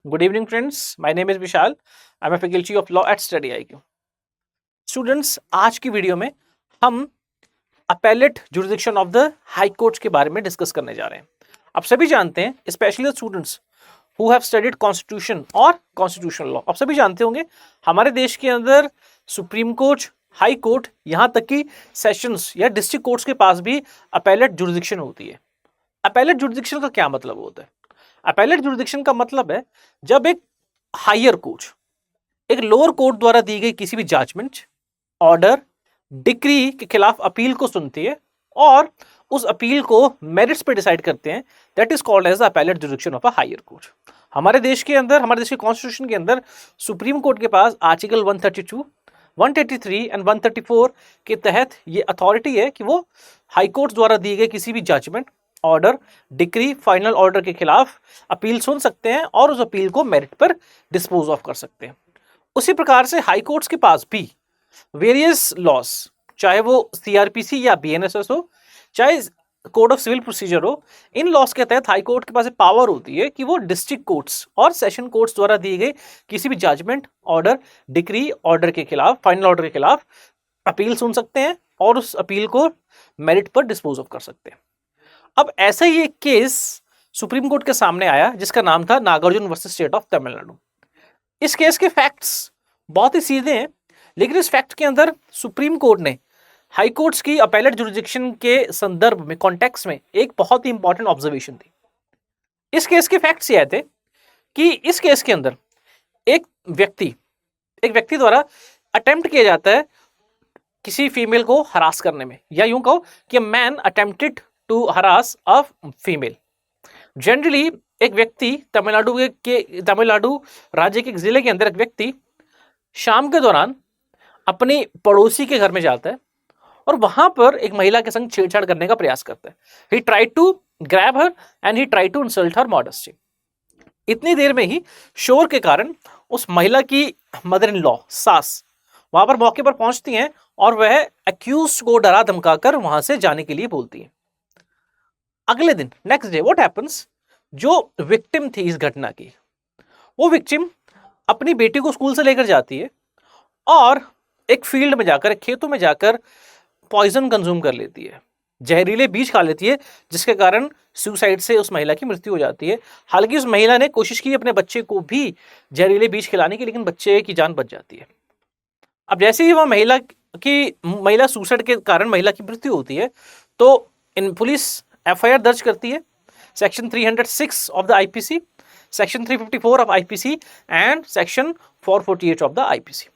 Good evening, friends. My name is Vishal. I'm a faculty of law at Study IQ. Students, आज की video में हम appellate jurisdiction of the high courts के बारे में discuss करने जा रहे हैं। आप सभी जानते हैं, specially students who have studied constitution और कॉन्स्टिट्यूशनल लॉ, आप सभी जानते होंगे हमारे देश के अंदर सुप्रीम कोर्ट, हाई कोर्ट, यहाँ तक कि सेशंस या डिस्ट्रिक्ट कोर्ट्स के पास भी अपेलेट जुरिडिक्शन होती है। अपेलेट जुरिडिक्शन का क्या मतलब होता है? अपेलेट जुरिडिक्शन का मतलब है जब एक हायर कोर्ट एक लोअर कोर्ट द्वारा दी गई किसी भी जजमेंट, ऑर्डर, डिक्री के खिलाफ अपील को सुनती है और उस अपील को मेरिट्स पे डिसाइड करते हैं। That is called as the appellate jurisdiction of a higher court. हमारे देश के अंदर, हमारे देश के कॉन्स्टिट्यूशन के अंदर सुप्रीम कोर्ट के पास आर्टिकल 132, 133 एंड 134 के तहत ये अथॉरिटी है कि वो हाई कोर्ट द्वारा दी गई किसी भी judgment, order, decree, final order के खिलाफ अपील सुन सकते हैं और उस अपील को मेरिट पर डिस्पोज ऑफ कर सकते हैं। उसी प्रकार से हाई कोर्ट्स के पास भी वेरियस लॉस, चाहे वो सीआरपीसी या बीएनएसएस हो, चाहे कोड ऑफ सिविल प्रोसीजर हो, इन लॉस के तहत हाई कोर्ट के पास पावर होती है कि वो डिस्ट्रिक्ट कोर्ट्स और सेशन कोर्ट्स द्वारा दी गई किसी भी जजमेंट, ऑर्डर, डिक्री, ऑर्डर के खिलाफ, फाइनल ऑर्डर के खिलाफ अपील सुन सकते हैं और उस अपील को मेरिट पर डिस्पोज ऑफ कर सकते हैं। अब ऐसा ही एक केस सुप्रीम कोर्ट के सामने आया जिसका नाम था Nagarjuna versus state of Tamil Nadu. इस केस के फैक्ट्स बहुत ही सीधे हैं, लेकिन इस फैक्ट के अंदर सुप्रीम कोर्ट ने हाई कोर्ट्स की अपेलेट जुरिडिक्शन के संदर्भ में, कॉन्टेक्स्ट में, एक बहुत ही इंपॉर्टेंट ऑब्जर्वेशन थी। इस केस के फैक्ट्स ये थे कि इस केस के अंदर एक व्यक्ति द्वारा अटेम्प्ट किया जाता है किसी फीमेल को हरास करने में, या यूं कहो कि man attempted to harass a female. Generally एक व्यक्ति तमिलनाडु राज्य के एक जिले के अंदर एक व्यक्ति शाम के दौरान अपनी पड़ोसी के घर में जाता है और वहां पर एक महिला के संग छेड़छाड़ करने का प्रयास करता है। He try to grab her and he try to insult her modesty. इतनी देर में ही शोर के कारण उस महिला की मदर इन लॉ, सास, वहां पर मौके पर पहुंचती हैं और वह एक्यूज को डरा धमकाकर वहां से जाने के लिए बोलती है। अगले दिन, नेक्स्ट डे, व्हाट हैपेंस, जो विक्टिम थी इस घटना की, वो विक्टिम अपनी बेटी को स्कूल से लेकर जाती है और एक फील्ड में जाकर, एक खेतों में जाकर पॉइजन कंज्यूम कर लेती है, जहरीले बीज खा लेती है, जिसके कारण सुसाइड से उस महिला की मृत्यु हो जाती है। हालांकि उस महिला ने कोशिश की अपने बच्चे को भी जहरीले बीज खिलाने की, लेकिन बच्चे की जान बच जाती है। अब जैसे ही वह महिला सुसाइड के कारण महिला की मृत्यु होती है, तो इन पुलिस एफआईआर दर्ज करती है, section 306 of the IPC, section 354 of IPC and section 448 of the IPC.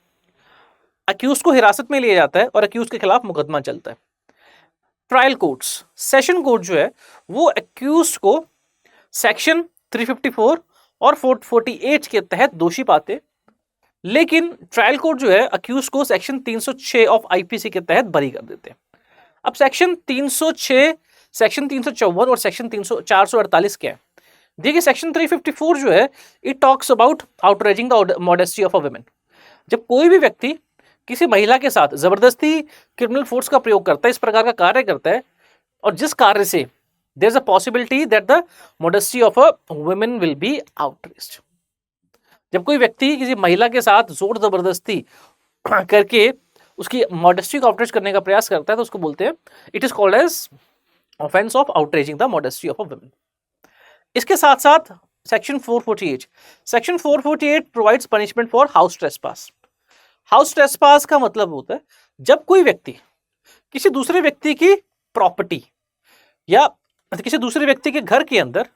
Accused को हिरासत में लिया जाता है और अक्यूज के खिलाफ मुकदमा चलता है। ट्रायल कोर्ट्स, सेशन कोर्ट जो है वो अक्यूज को सेक्शन 354 और 448 के तहत दोषी पाते, लेकिन ट्रायल कोर्ट जो है अक्यूज को सेक्शन 306 ऑफ आईपीसी के तहत बरी कर देते हैं। अब सेक्शन 306, सेक्शन 354 और सेक्शन 448 क्या है? देखिए, सेक्शन 354 जो है, it talks about outraging the modesty of a women. जब कोई भी व्यक्ति किसी महिला के साथ जबरदस्ती क्रिमिनल फोर्स का प्रयोग करता है, इस प्रकार का कार्य करता है, और जिस कार्य से there is a possibility that the modesty of a women will be outraged. जब कोई व्यक्ति किसी महिला के साथ जोर जबरदस्ती करके उसकी मॉडेस्टी को आउटरेज करने का प्रयास करता है, तो उसको बोलते हैं, it is called as offence of outraging the modesty of a women. इसके साथ साथ section 448 provides punishment for house trespass. House trespass का मतलब होता है जब कोई व्यक्ति किसी दूसरे व्यक्ति की प्रॉपर्टी या किसी दूसरे व्यक्ति के घर के अंदर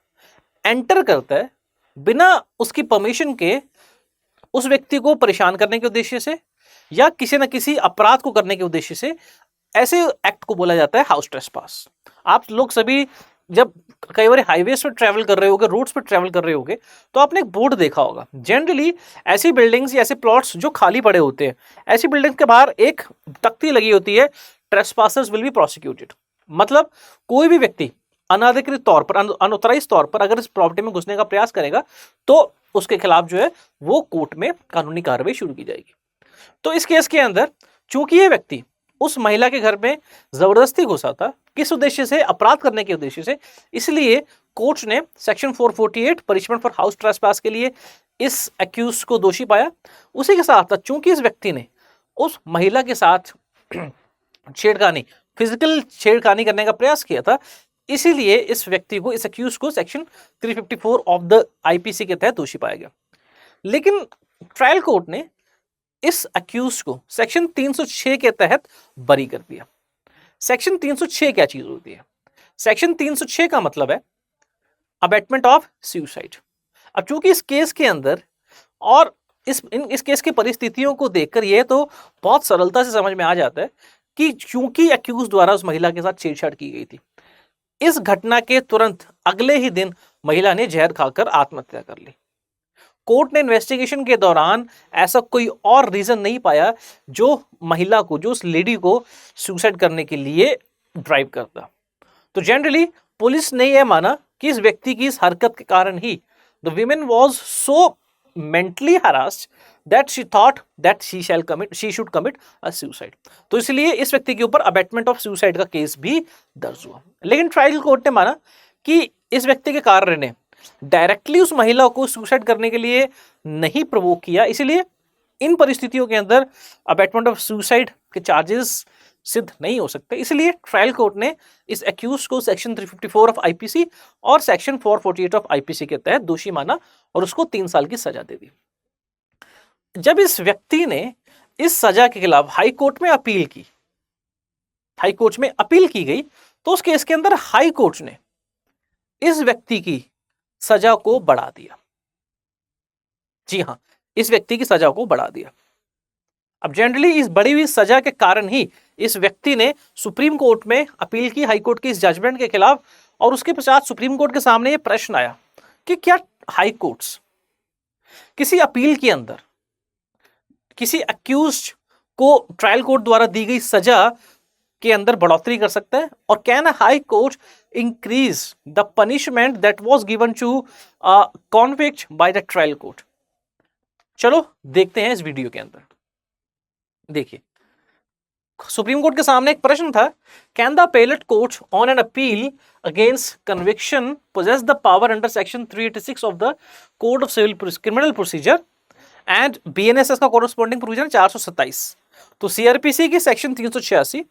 एंटर करता है बिना उसकी परमिशन के, उस व्यक्ति को परेशान करने के उद्देश्य से या किसी न किसी अपराध को करने के उद्देश्य से, ऐसे एक्ट को बोला जाता है हाउस ट्रेसपास। आप लोग सभी जब कई बार हाईवेज पर ट्रैवल कर रहे होगे, रोड्स पर ट्रैवल कर रहे होगे, तो आपने एक बोर्ड देखा होगा। जनरली ऐसी बिल्डिंग्स या ऐसे प्लॉट्स जो खाली पड़े होते हैं, ऐसी बिल्डिंग्स के बाहर एक तख्ती लगी होती है, ट्रेसपासर्स विल बी प्रोसिक्यूटेड। मतलब कोई भी व्यक्ति अनाधिकृत तौर पर, अनऑथराइज तौर पर अगर इस प्रॉपर्टी में घुसने का प्रयास करेगा तो उसके खिलाफ जो है वो कोर्ट में कानूनी कार्रवाई शुरू की जाएगी। तो इस केस के अंदर चूंकि ये व्यक्ति उस महिला के घर में जबरदस्ती घुसा था, किस उद्देश्य से? अपराध करने के उद्देश्य से। इसलिए कोर्ट ने section 448 punishment for house trespass के लिए इस अक्यूज को दोषी पाया। उसी के साथ चूंकि इस व्यक्ति ने उस महिला के साथ छेड़खानी, फिजिकल छेड़खानी करने का प्रयास किया था, इसीलिए इस व्यक्ति को, इस अक्यूज को सेक्शन 354 ऑफ द आईपीसी के तहत दोषी पाया गया। लेकिन ट्रायल कोर्ट ने इस अक्यूज को सेक्शन 306 के तहत बरी कर दिया। सेक्शन 306 क्या चीज होती है? सेक्शन 306 का मतलब है अबेटमेंट ऑफ सुसाइड। अब चूंकि इस केस के अंदर और इस केस की परिस्थितियों को देखकर यह तो बहुत सरलता से समझ में आ जाता है कि चूंकि अक्यूज द्वारा उस महिला के साथ छेड़छाड़ की गई थी, इस घटना के तुरंत अगले ही दिन महिला ने जहर खाकर आत्महत्या कर ली। कोर्ट ने इन्वेस्टिगेशन के दौरान ऐसा कोई और रीजन नहीं पाया जो महिला को, जो उस लेडी को सुसाइड करने के लिए ड्राइव करता। तो जनरली पुलिस ने यह माना कि इस व्यक्ति की इस हरकत के कारण ही the women was so mentally harassed that she thought that she should commit a suicide. तो इसलिए इस व्यक्ति के ऊपर अबेटमेंट ऑफ सुसाइड का केस भी दर्ज हुआ। लेकिन ट्रायल कोर्ट ने माना कि इस व्यक्ति के कार्य ने डायरेक्टली उस महिला को सुसाइड करने के लिए नहीं प्रोवोक किया, इसलिए इन परिस्थितियों के अंदर अबेटमेंट ऑफ सुसाइड के चार्जेस सिद्ध नहीं हो सकते। इसलिए ट्रायल कोर्ट ने इस अक्यूज को सेक्शन 354 ऑफ आईपीसी और सेक्शन 448 ऑफ आईपीसी के तहत दोषी माना और उसको 3 साल की सजा दे दी। जब इस व्यक्ति ने इस सजा के खिलाफ हाई कोर्ट में अपील की, हाई कोर्ट में अपील की गई, तो उस केस के अंदर हाई कोर्ट ने इस व्यक्ति की सजा को बढ़ा दिया। जी हां, इस व्यक्ति की सजा को बढ़ा दिया। अब जनरली इस बढ़ी हुई सजा के कारण ही इस व्यक्ति ने सुप्रीम कोर्ट में अपील की हाई कोर्ट की इस जजमेंट के खिलाफ, और उसके पश्चात सुप्रीम कोर्ट के सामने यह प्रश्न आया कि क्या हाई कोर्ट्स किसी अपील के अंदर किसी अक्यूज्ड को ट्रायल कोर्ट द्वारा दी गई सजा के अंदर बढ़ोतरी कर सकता है, और can a high court increase the punishment that was given to convict by the trial court. चलो देखते हैं इस वीडियो के अंदर। देखिए, सुप्रीम कोर्ट के सामने एक प्रश्न था, can the appellate court on an appeal against conviction possess the power under section 386 of the code of civil criminal procedure and BNSS का कोरस्पॉन्डिंग प्रोविजन 427। तो सीआरपीसी की सेक्शन 386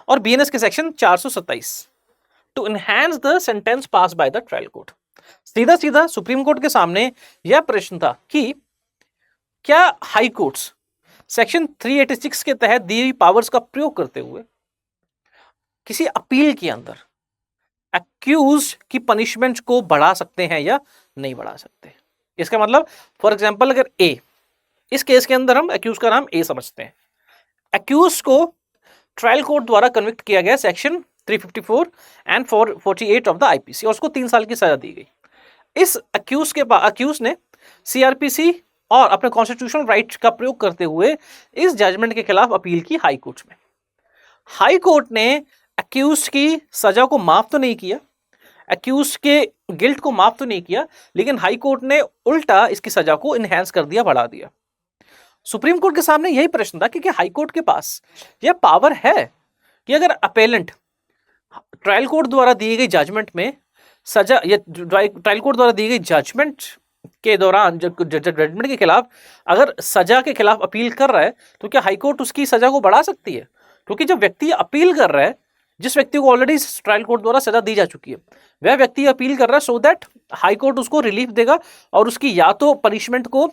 और बीएनएस के section 427 to enhance the sentence pass by the trial court. सीधा सीधा supreme court के सामने यह प्रश्न था कि क्या हाई कोर्ट्स सेक्शन 386 के तहत दी हुई पावर्स का प्रयोग करते हुए किसी अपील के अंदर अक्यूज की पनिशमेंट को बढ़ा सकते हैं या नहीं बढ़ा सकते। इसका मतलब फॉर एग्जांपल अगर ए, इस केस के अंदर हम अक्यूज का नाम ए समझते हैं, अक्यूज को ट्रायल कोर्ट द्वारा कन्विक्ट किया गया section 354 and 448 of the IPC, और उसको 3 साल की सजा दी गई। इस अक्यूज ने सीआरपीसी और अपने कॉन्स्टिट्यूशनल राइट का प्रयोग करते हुए इस जजमेंट के खिलाफ अपील की हाई कोर्ट में। हाई कोर्ट ने अक्यूज की सजा को माफ तो नहीं किया, अक्यूज के गिल्ट को माफ तो नहीं किया, लेकिन हाई कोर्ट ने उल्टा इसकी सजा को इनहेंस कर दिया, बढ़ा दिया। सुप्रीम कोर्ट के सामने यही प्रश्न था कि क्या हाई कोर्ट के पास यह पावर है कि अगर अपेलेंट ट्रायल कोर्ट द्वारा दी गई जजमेंट में सजा, या ट्रायल कोर्ट द्वारा दी गई जजमेंट के दौरान जजमेंट के खिलाफ अगर सजा के खिलाफ अपील कर रहा है, तो क्या हाई कोर्ट उसकी सजा को बढ़ा सकती है? क्योंकि जब व्यक्ति अपील कर रहा है, जिस व्यक्ति को ऑलरेडी ट्रायल कोर्ट द्वारा सजा दी जा चुकी है, वह व्यक्ति अपील कर रहा है सो दैट हाई कोर्ट उसको रिलीफ देगा और उसकी या तो पनिशमेंट को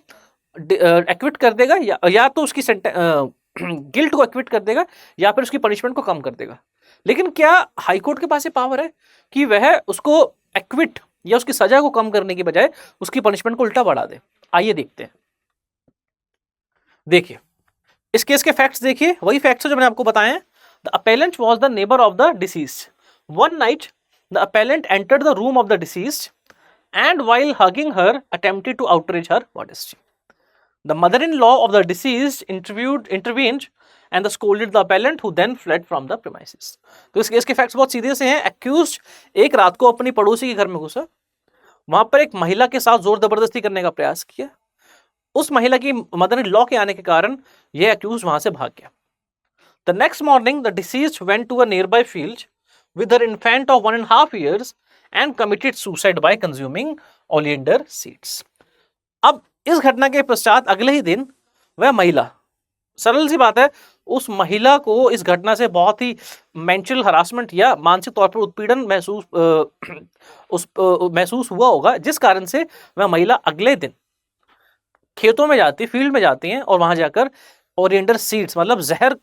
एक्विट कर देगा या तो उसकी गिल्ट को एक्विट कर देगा या फिर उसकी पनिशमेंट को कम कर देगा। लेकिन क्या हाई कोर्ट के पास ये पावर है कि वह उसको एक्विट या उसकी सजा को कम करने की बजाय उसकी पनिशमेंट को उल्टा बढ़ा दे? आइए देखते हैं। देखिए, इस केस के फैक्ट्स देखिए, वही फैक्ट्स जो मैंने आपको बताए हैं। The appellant was the neighbour of the deceased. One night the appellant entered the room of the deceased and while hugging her attempted to outrage her modesty. The mother-in-law of the deceased intervened and scolded the appellant who then fled from the premises. तो इस case के facts बहुत सीधे से हैं। Accused एक रात को अपनी पड़ोसी के घर में घुसा, वहां पर एक महिला के साथ जोर जबरदस्ती करने का प्रयास किया। उस महिला की मदर इन लॉ के आने के कारण यह एक्यूज वहां से भाग गया। The next morning, the deceased went to a nearby field with her infant of 1.5 years and committed suicide by consuming oleander seeds. अब इस घटना के पश्चात अगले ही दिन वह महिला, सरल सी बात है, उस महिला को इस घटना से बहुत ही मेंटल हरासमेंट या मानसिक तौर पर उत्पीड़न महसूस हुआ होगा, जिस कारण से वह महिला अगले दिन खेतों में जाती, फील्ड में जाती हैं और वहां जाकर ओरिएंडर सीड्स मतलब जहर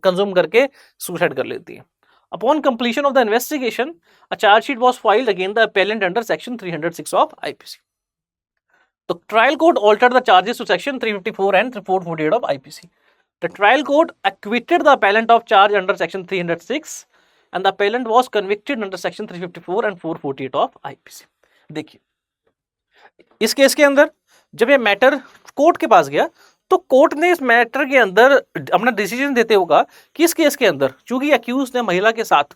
कंज्यूम करके सुसाइड कर लेती है। Upon completion of the investigation, a charge sheet was filed against the appellant under section 306 of IPC. The trial court altered the charges to section 354 and 448 of IPC. The trial court acquitted the appellant of charge under section 306 and the appellant was convicted under section 354 and 448 of IPC. देखिए, इस case के अंदर जब ये matter court के पास गया तो court ने इस मैटर के अंदर अपना डिसीजन देते हुए कहा कि इस केस के अंदर चूंकि अक्यूज ने महिला के साथ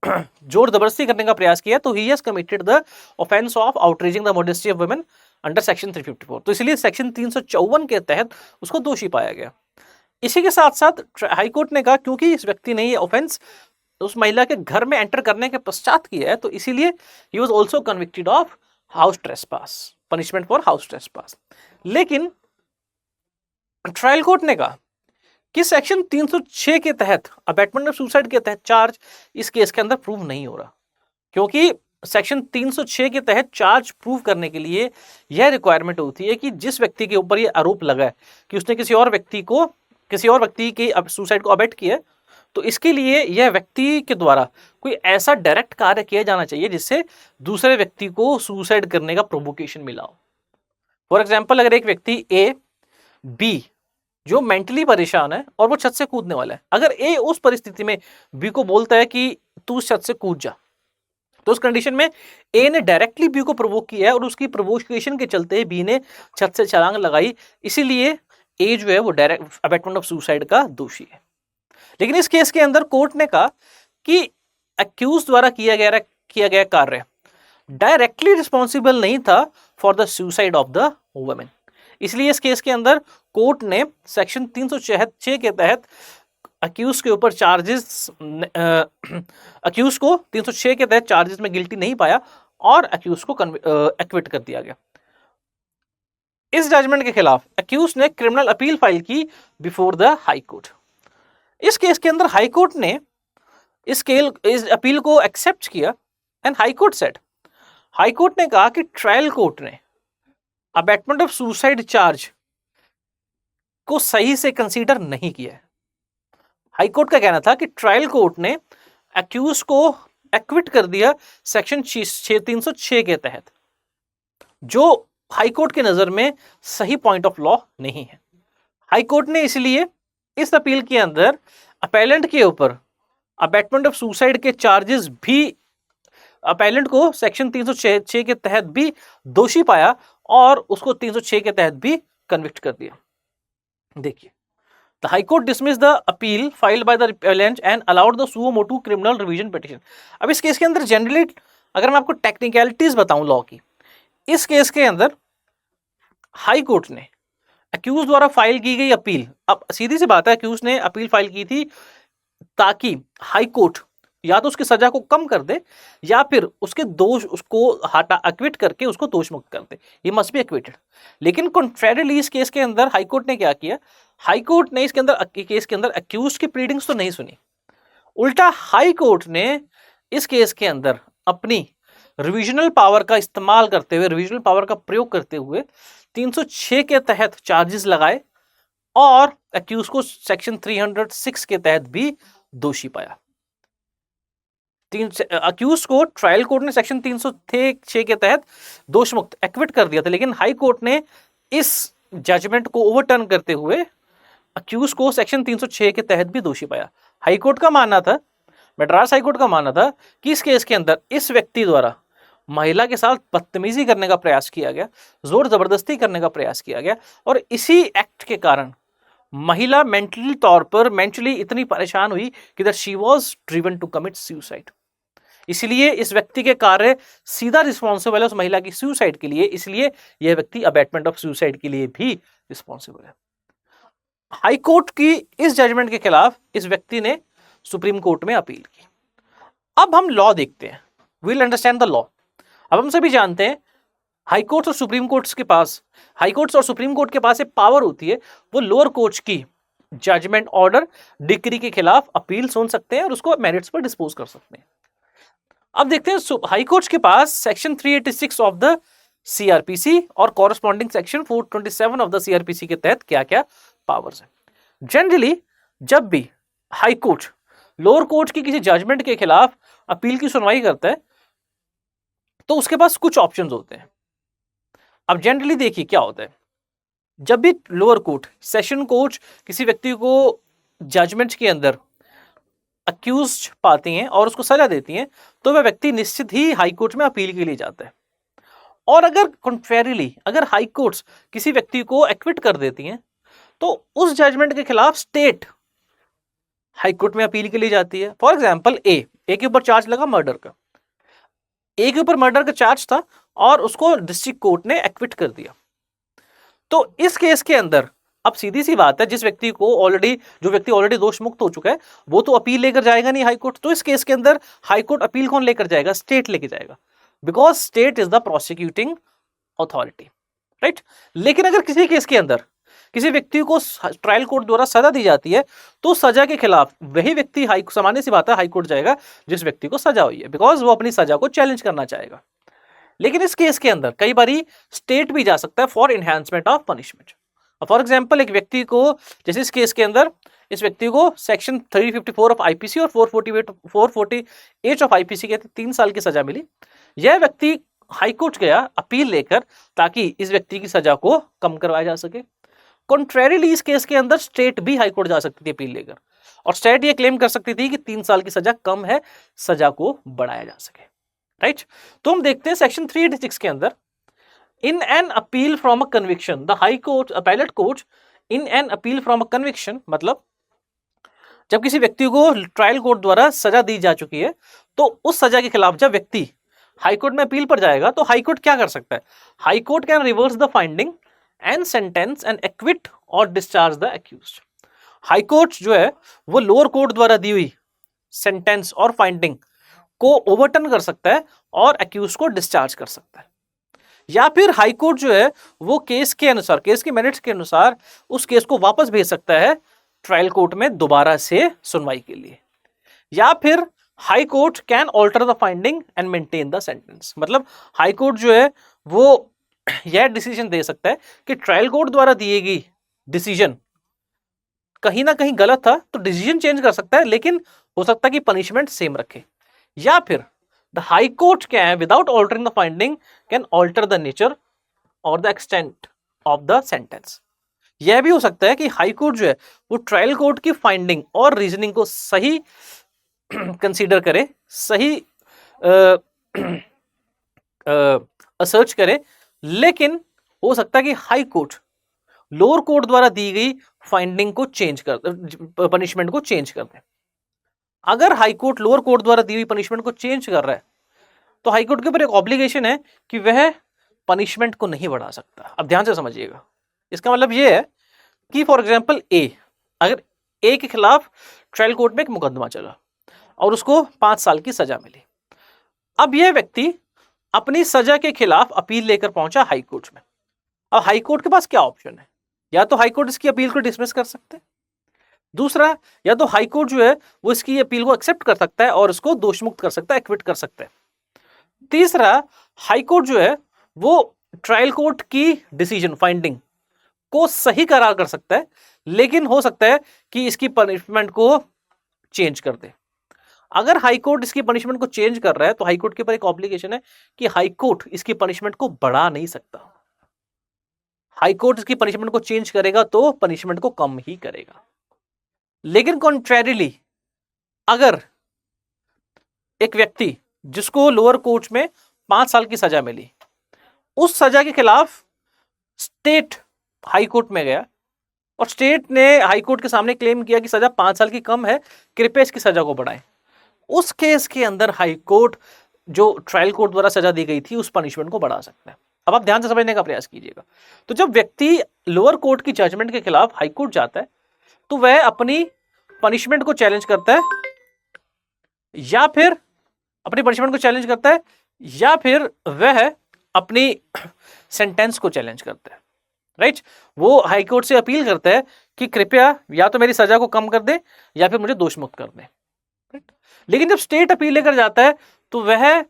जोर जबरदस्ती करने का प्रयास किया तो he has committed the offence of outreaching the modesty of women under section 354, तो इसलिए सेक्शन 354 के तहत उसको दोषी पाया गया। इसी के साथ साथ हाई कोर्ट ने कहा क्योंकि इस व्यक्ति ने ये ऑफेंस उस महिला के घर में एंटर करने के पश्चात किया है तो इसीलिए he was also convicted of house trespass, punishment for house trespass. लेकिन ट्रायल कोर्ट ने कहा कि सेक्शन 306 के तहत अबैटमेंट ऑफ सुसाइड के तहत चार्ज इस केस के अंदर प्रूव नहीं हो रहा, क्योंकि सेक्शन 306 के तहत चार्ज प्रूव करने के लिए यह रिक्वायरमेंट होती है कि जिस व्यक्ति के ऊपर यह आरोप लगा है कि उसने किसी और व्यक्ति के सुसाइड को अबैट किया, तो इसके लिए यह व्यक्ति के द्वारा कोई ऐसा डायरेक्ट कार्य किया जाना चाहिए जिससे दूसरे व्यक्ति को सुसाइड करने का प्रोवोकेशन मिला हो। फॉर एग्जाम्पल, अगर एक व्यक्ति ए बी जो मेंटली परेशान है और वो छत से कूदने वाला है, अगर ए उस परिस्थिति में बी को बोलता है कि तू छत से कूद जा, तो उस कंडीशन में ए ने डायरेक्टली बी को प्रोवोक किया है और उसकी प्रोवोकेशन के चलते बी ने छत से छलांग लगाई, इसीलिए ए जो है वो डायरेक्ट अबैटमेंट ऑफ सुसाइड का दोषी है। लेकिन इस केस के अंदर कोर्ट ने कहा कि अक्यूज द्वारा किया गया कार्य डायरेक्टली रिस्पॉन्सिबल नहीं था for the suicide of the women, इसलिए इस केस के अंदर कोर्ट ने सेक्शन 306 के तहत अक्यूज के ऊपर चार्जेस अक्यूज को 306 के तहत चार्जेस में गिल्टी नहीं पाया और अक्यूज को एक्विट कर दिया गया। इस जजमेंट के खिलाफ अक्यूज ने क्रिमिनल अपील फाइल की बिफोर द हाई कोर्ट। इस केस के अंदर हाई कोर्ट ने इस अपील को एक्सेप्ट किया एंड हाई कोर्ट ने कहा कि ट्रायल कोर्ट ने अबैटमेंट ऑफ सुसाइड चार्ज को सही से कंसीडर नहीं किया है। हाई कोर्ट का कहना था कि ट्रायल कोर्ट ने अक्यूज को एक्विट कर दिया सेक्शन 306 के तहत, जो हाई कोर्ट के नजर में सही पॉइंट ऑफ लॉ नहीं है। हाई कोर्ट ने इसलिए इस अपील के अंदर अपेलेंट के ऊपर अबैटमेंट ऑफ सुसाइड के चार्जेस भी अपेलेंट को सेक्शन 306 के तहत भी दोषी पाया और उसको 306 के तहत भी कन्विक्ट कर दिया। देखिए, the high Court dismiss the appeal filed by the appellant and allowed the suo moto criminal revision petition. अब इस केस के अंदर जनरली अगर मैं आपको टेक्निकलिटीज बताऊं लॉ की, इस केस के अंदर हाई कोर्ट ने अक्यूज द्वारा फाइल की गई अपील, अब सीधी सी बात है, अक्यूज ने अपील फाइल की थी ताकि हाई कोर्ट या तो उसकी सजा को कम कर दे या फिर उसके दोष उसको हटा एक्विट करके उसको दोष मुक्त कर दे, ही मस्ट बी एक्विटेड। लेकिन कॉन्ट्रेरियली इस केस के अंदर हाई कोर्ट ने क्या किया, हाई कोर्ट ने इसके अंदर केस के अंदर अक्यूज की प्लीडिंग्स तो नहीं सुनी, उल्टा हाई कोर्ट ने इस केस के अंदर अपनी रिविजनल पावर का इस्तेमाल करते हुए, रिविजनल पावर का प्रयोग करते हुए 306 के तहत चार्जेस लगाए और अक्यूज को सेक्शन 306 के तहत भी दोषी पाया। अक्यूज को ट्रायल कोर्ट ने सेक्शन 306 के तहत दोष मुक्त एक्विट कर दिया था, लेकिन हाई कोर्ट ने इस जजमेंट को ओवरटर्न करते हुए अक्यूज को सेक्शन 306 के तहत भी दोषी पाया। हाई कोर्ट का मानना था, मद्रास हाई कोर्ट का मानना था कि इस केस के अंदर इस व्यक्ति द्वारा महिला के साथ बदतमीजी करने का प्रयास किया गया, जोर जबरदस्ती करने का प्रयास किया गया और इसी एक्ट के कारण महिला मेंटली इतनी परेशान हुई कि that she was driven to commit suicide. इसलिए इस व्यक्ति के कार्य सीधा रिस्पॉन्सिबल है उस महिला की सुसाइड के लिए, इसलिए यह व्यक्ति अबैटमेंट ऑफ सुसाइड के लिए भी रिस्पॉन्सिबल है। हाई कोर्ट की इस जजमेंट के खिलाफ इस व्यक्ति ने सुप्रीम कोर्ट में अपील की। अब हम लॉ देखते हैं, विल अंडरस्टैंड द लॉ। अब हम सभी जानते हैं हाई कोर्ट्स और सुप्रीम कोर्ट्स के पास, हाई कोर्ट्स और सुप्रीम कोर्ट के पास एक पावर होती है, वो लोअर कोर्ट्स की जजमेंट, ऑर्डर, डिक्री के खिलाफ अपील सुन सकते हैं और उसको मेरिट्स पर डिस्पोज कर सकते हैं। अब देखते हैं हाई कोर्ट्स के पास सेक्शन 386 ऑफ द सीआरपीसी और corresponding section 427 of the CrPC के तहत क्या क्या पावर्स है। जनरली जब भी हाई कोर्ट लोअर कोर्ट की किसी जजमेंट के खिलाफ अपील की सुनवाई करता है तो उसके पास कुछ ऑप्शंस होते हैं। अब जनरली देखिए क्या होता है, जब भी लोअर कोर्ट, सेशन कोर्ट किसी व्यक्ति को जजमेंट के अंदर अक्यूज्ड पाती हैं और उसको सजा देती हैं तो वह व्यक्ति निश्चित ही हाई कोर्ट में अपील के लिए जाता है। और अगर कॉन्ट्रेरिली अगर हाई कोर्ट्स किसी व्यक्ति को एक्विट कर देती हैं तो उस जजमेंट के खिलाफ स्टेट हाई कोर्ट में अपील के लिए जाती है। फॉर एग्जांपल ए के ऊपर चार्ज लगा मर्डर का, ए के ऊपर मर्डर का चार्ज था और उसको डिस्ट्रिक्ट कोर्ट ने एक्विट कर दिया। तो इस केस के अंदर अब सीधी सी बात है, जिस व्यक्ति को ऑलरेडी, जो व्यक्ति ऑलरेडी दोष मुक्त हो चुका है वो तो अपील लेकर जाएगा नहीं हाई कोर्ट। तो इस केस के अंदर हाई कोर्ट अपील कौन लेकर जाएगा? स्टेट लेकर जाएगा, because state is the prosecuting authority, right. लेकिन अगर किसी केस के अंदर किसी व्यक्ति को ट्रायल कोर्ट द्वारा सजा दी जाती है तो सजा के खिलाफ वही व्यक्ति सामान्य सी बात है हाई कोर्ट जाएगा जिस व्यक्ति को सजा हुई है, बिकॉज वो अपनी सजा को चैलेंज करना चाहेगा। लेकिन इस केस के अंदर कई बारी स्टेट भी जा सकता है for enhancement of punishment. For example एक व्यक्ति को, जैसे इस केस के अंदर इस व्यक्ति को सेक्शन 354 ऑफ आईपीसी और 448 ऑफ आईपीसी के 3 साल की सजा मिली। यह व्यक्ति हाई कोर्ट गया अपील लेकर ताकि इस व्यक्ति की सजा को कम करवाया जा सके। कॉन्ट्रेरिली इस केस के अंदर स्टेट भी हाई कोर्ट जा सकती थी अपील लेकर और स्टेट ये क्लेम कर सकती थी कि 3 साल की सजा कम है, सजा को बढ़ाया जा सके, राइट। तो हम देखते हैं सेक्शन 386 के अंदर, in an appeal from a conviction the high court appellate court in an appeal from a conviction, मतलब जब किसी व्यक्ति को ट्रायल कोर्ट द्वारा सजा दी जा चुकी है तो उस सजा के खिलाफ जब व्यक्ति हाई कोर्ट में अपील पर जाएगा तो हाई कोर्ट क्या कर सकता है? High court can reverse the finding and sentence and acquit और discharge the accused. High court जो है वो लोअर कोर्ट द्वारा दी हुई सेंटेंस और फाइंडिंग को ओवरटर्न कर सकता है और एक्यूज को डिस्चार्ज कर सकता है, या फिर हाई कोर्ट जो है वो केस के अनुसार, केस के मेरिट्स के अनुसार उस केस को वापस भेज सकता है ट्रायल कोर्ट में दोबारा से सुनवाई के लिए, या फिर high court can alter the finding and maintain the sentence. मतलब हाई कोर्ट जो है वो यह डिसीजन दे सकता है कि ट्रायल कोर्ट द्वारा दिए गई डिसीजन कहीं ना कहीं गलत था तो डिसीजन चेंज कर सकता है, लेकिन हो सकता है कि पनिशमेंट सेम रखे, या फिर the high court can without altering the finding can alter the nature और the extent of the sentence. यह भी हो सकता है कि हाई कोर्ट जो है वो ट्रायल कोर्ट की फाइंडिंग और रीजनिंग को सही कंसीडर करे, सही असर्च करे, लेकिन हो सकता है कि हाई कोर्ट लोअर कोर्ट द्वारा दी गई फाइंडिंग को चेंज कर, पनिशमेंट को चेंज कर दे। अगर हाई कोर्ट लोअर कोर्ट द्वारा दी हुई पनिशमेंट को चेंज कर रहा है तो हाई कोर्ट के ऊपर एक ऑब्लिगेशन है कि वह पनिशमेंट को नहीं बढ़ा सकता। अब ध्यान से समझिएगा, इसका मतलब यह है कि फॉर एग्जांपल अगर ए के खिलाफ ट्रायल कोर्ट में एक मुकदमा चला और उसको 5 साल की सजा मिली। अब यह व्यक्ति अपनी सजा के खिलाफ अपील लेकर पहुंचा हाई कोर्ट में। अब हाई कोर्ट के पास क्या ऑप्शन है? या तो हाई कोर्ट इसकी अपील को डिसमिस कर सकते हैं, दूसरा या तो हाई कोर्ट जो है वो इसकी अपील को एक्सेप्ट कर सकता है और उसको दोषमुक्त कर सकता है, एक्विट कर सकता है, तीसरा हाई कोर्ट जो है वो ट्रायल कोर्ट की डिसीजन फाइंडिंग को सही करार कर सकता है, लेकिन हो सकता है कि इसकी पनिशमेंट को चेंज कर दे। अगर हाई कोर्ट इसकी पनिशमेंट को चेंज कर रहा है तो हाई कोर्ट के ऊपर एक ऑब्लिगेशन है कि हाई कोर्ट इसकी पनिशमेंट को बढ़ा नहीं सकता। हाई कोर्ट इसकी पनिशमेंट को चेंज करेगा तो पनिशमेंट को कम ही करेगा। लेकिन कॉन्ट्रेरिली अगर एक व्यक्ति जिसको लोअर कोर्ट में 5 साल की सजा मिली, उस सजा के खिलाफ स्टेट हाई कोर्ट में गया और स्टेट ने हाई कोर्ट के सामने क्लेम किया कि सजा 5 साल की कम है, कृपया इसकी सजा को बढ़ाएं, उस केस के अंदर हाई कोर्ट जो ट्रायल कोर्ट द्वारा सजा दी गई थी उस पनिशमेंट को बढ़ा सकता है। अब आप ध्यान से समझने का प्रयास कीजिएगा। तो जब व्यक्ति लोअर कोर्ट की जजमेंट के खिलाफ हाई कोर्ट जाता है तो वह अपनी पनिशमेंट को चैलेंज करता है या फिर अपनी पनिशमेंट को चैलेंज करता है या फिर वह अपनी सेंटेंस को चैलेंज करता है, राइट। वो हाई कोर्ट से अपील करता है कि कृपया या तो मेरी सजा को कम कर दे या फिर मुझे दोष मुक्त कर दे, राइट। लेकिन जब स्टेट अपील लेकर जाता है तो वह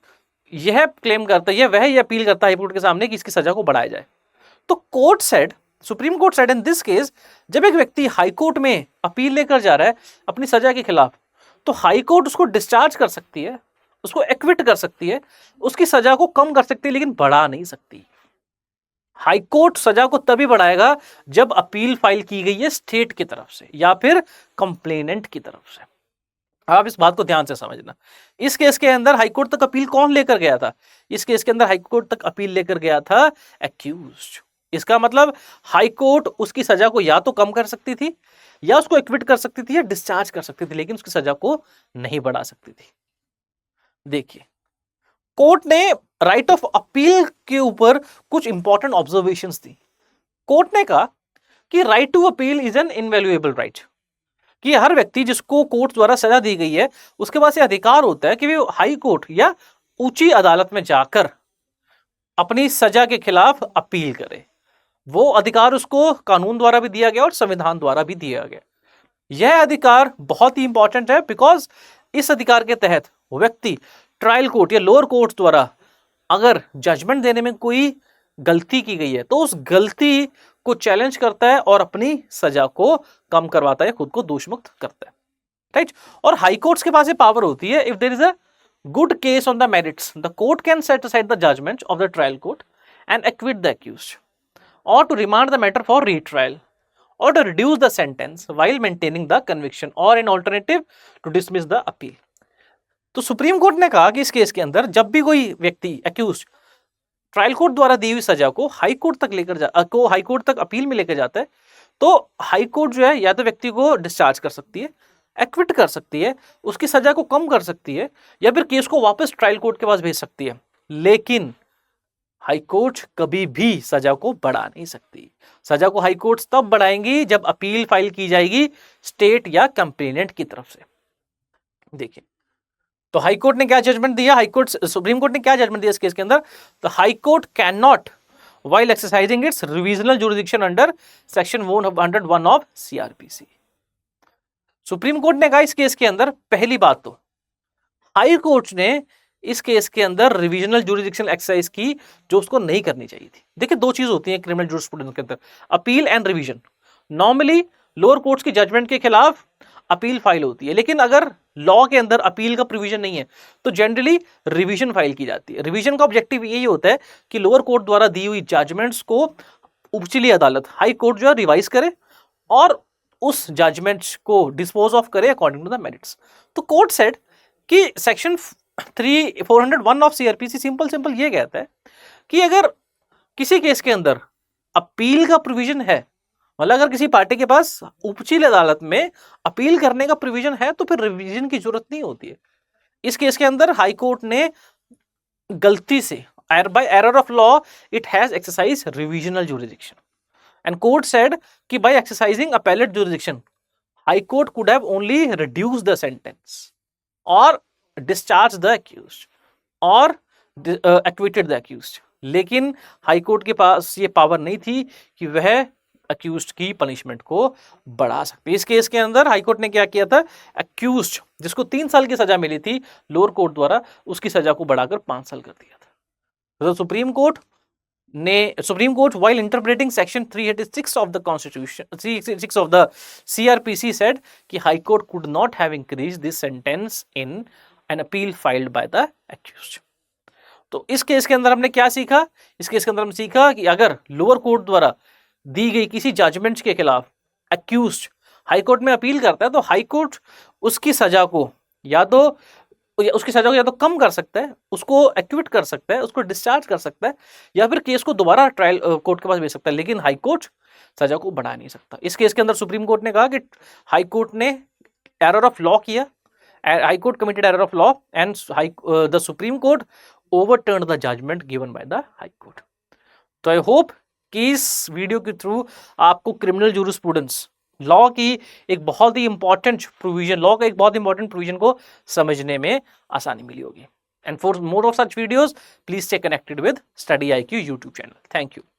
यह क्लेम करता है, वह यह अपील करता है हाई कोर्ट के सामने कि इसकी सजा को बढ़ाया जाए। तो court said, supreme court said in this case, जब एक व्यक्ति हाई कोर्ट में अपील लेकर जा रहा है अपनी सजा के खिलाफ, तो हाई कोर्ट उसको डिस्चार्ज कर सकती है, उसको एक्विट कर सकती है, उसकी सजा को कम कर सकती है, लेकिन बढ़ा नहीं सकती। हाई कोर्ट सजा को तभी बढ़ाएगा जब अपील फाइल की गई है स्टेट की तरफ से या फिर कंप्लेनेंट की तरफ से। आप इस बात को ध्यान से समझना। इस केस के अंदर हाई कोर्ट तक अपील कौन लेकर गया था? इस केस के अंदर हाई कोर्ट तक अपील लेकर गया था एक्यूज्ड। इसका मतलब हाई कोर्ट उसकी सजा को या तो कम कर सकती थी या उसको एक्विट कर सकती थी या डिस्चार्ज कर सकती थी, लेकिन उसकी सजा को नहीं बढ़ा सकती थी। देखिए, कोर्ट ने राइट ऑफ अपील के ऊपर कुछ इंपॉर्टेंट ऑब्जर्वेशंस दी। कोर्ट ने कहा कि right to appeal is an invaluable right, कि हर व्यक्ति जिसको कोर्ट द्वारा सजा दी गई है उसके पास यह अधिकार होता है कि वो हाई कोर्ट या ऊंची अदालत में जाकर अपनी सजा के खिलाफ अपील करे। वो अधिकार उसको कानून द्वारा भी दिया गया और संविधान द्वारा भी दिया गया। यह अधिकार बहुत ही इंपॉर्टेंट है बिकॉज इस अधिकार के तहत व्यक्ति ट्रायल कोर्ट या लोअर कोर्ट द्वारा अगर जजमेंट देने में कोई गलती की गई है तो उस गलती को चैलेंज करता है और अपनी सजा को कम करवाता है, खुद को दोष मुक्त करता है, राइट। और हाई कोर्ट्स के पास ये पावर होती है, if there is a good case on the merits the court can set aside the judgment of the trial court and acquit the accused और to remand the matter for retrial or to reduce the sentence while maintaining the conviction or in alternative to dismiss the appeal। तो supreme court ने कहा कि इस case के अंदर जब भी कोई व्यक्ति एक्यूज ट्रायल कोर्ट द्वारा दी हुई सजा को हाई कोर्ट तक अपील में लेकर जाता है तो हाई कोर्ट जो है या तो व्यक्ति को डिस्चार्ज कर सकती है, एक्विट कर सकती है, उसकी सजा को कम कर सकती है या फिर केस को वापस ट्रायल कोर्ट के पास भेज सकती है, लेकिन हाई कोर्ट कभी भी सजा को बढ़ा नहीं सकती। सजा को हाई कोर्ट तब बढ़ाएंगी जब अपील फाइल की जाएगी स्टेट या कंप्लेनेंट की तरफ से। देखिए, तो हाई कोर्ट ने क्या जजमेंट दिया, सुप्रीम कोर्ट ने क्या जजमेंट दिया इस केस के अंदर? तो high court can not while exercising its revisional jurisdiction under section 101 of CRPC। Supreme court ने कहा इस केस के अंदर, पहली बात तो हाई कोर्ट ने इस केस के अंदर रिविजनल जुरिडिक्शन एक्सरसाइज की जो उसको नहीं करनी चाहिए थी। देखिए, दो चीज होती है क्रिमिनल जुरिस्प्रूडेंस के अंदर, appeal and revision. Normally lower courts की जजमेंट के खिलाफ अपील फाइल होती है, लेकिन अगर लॉ के अंदर अपील का प्रोविजन नहीं है तो जनरली रिवीजन फाइल की जाती है। रिवीजन का ऑब्जेक्टिव यही होता है कि लोअर कोर्ट द्वारा दी हुई जजमेंट्स को उच्चली अदालत हाई कोर्ट जो है रिवाइज करे और उस जजमेंट्स को डिस्पोज ऑफ करे अकॉर्डिंग टू द मेरिट्स। तो कोर्ट सेड कि सेक्शन 401 ऑफ सीआरपीसी सिंपल ये कहता है कि अगर किसी केस के अंदर अपील का प्रोविजन है, मतलब अगर किसी पार्टी के पास उच्चली अदालत में अपील करने का प्रोविजन है तो फिर रिवीजन की जरूरत नहीं होती है। इस केस के अंदर हाई कोर्ट ने गलती से by error of law it has exercise revisional jurisdiction and court said कि by exercising appellate jurisdiction High Court could have only reduce the sentence और डिस्चार्ज द एक्यूज्ड और एक्विटेड द एक्यूज्ड, लेकिन High Court के पास ये power नहीं थी कि वह अक्यूज्ड की पनिशमेंट को बढ़ा सकते। इस केस के अंदर हाई कोर्ट ने क्या किया था, अक्यूज्ड जिसको 3 साल की सजा मिली थी लोअर कोर्ट द्वारा, उसकी सजा को बढ़ाकर 5 साल कर दिया था। तो supreme court while interpreting section 386 of the constitution 386 of the CRPC said कि high court could not have increased this sentence in an appeal filed by the accused। तो इस केस के अंदर हमने क्या सीखा? इस केस के अंदर हमने सीखा कि अगर लोअर कोर्ट द्वारा दी गई किसी जजमेंट के खिलाफ एक्यूज्ड हाई कोर्ट में अपील करता है तो हाई कोर्ट उसकी सजा को या तो कम कर सकता है, उसको एक्विट कर सकता है, उसको डिस्चार्ज कर सकता है या फिर केस को दोबारा ट्रायल कोर्ट के पास भेज सकता है, लेकिन हाई कोर्ट सजा को बढ़ा नहीं सकता। इस केस के अंदर सुप्रीम कोर्ट ने कहा कि हाई कोर्ट ने एरर ऑफ लॉ किया, high court committed error of law and the supreme court overturned the judgment given by the high court. तो आई होप कि इस वीडियो के थ्रू आपको क्रिमिनल जूरिस्प्रूडेंस लॉ की एक बहुत ही इंपॉर्टेंट प्रोविजन, लॉ का एक बहुत इंपॉर्टेंट प्रोविजन को समझने में आसानी मिली होगी। And for more of such videos please stay connected with study IQ YouTube channel. Thank you.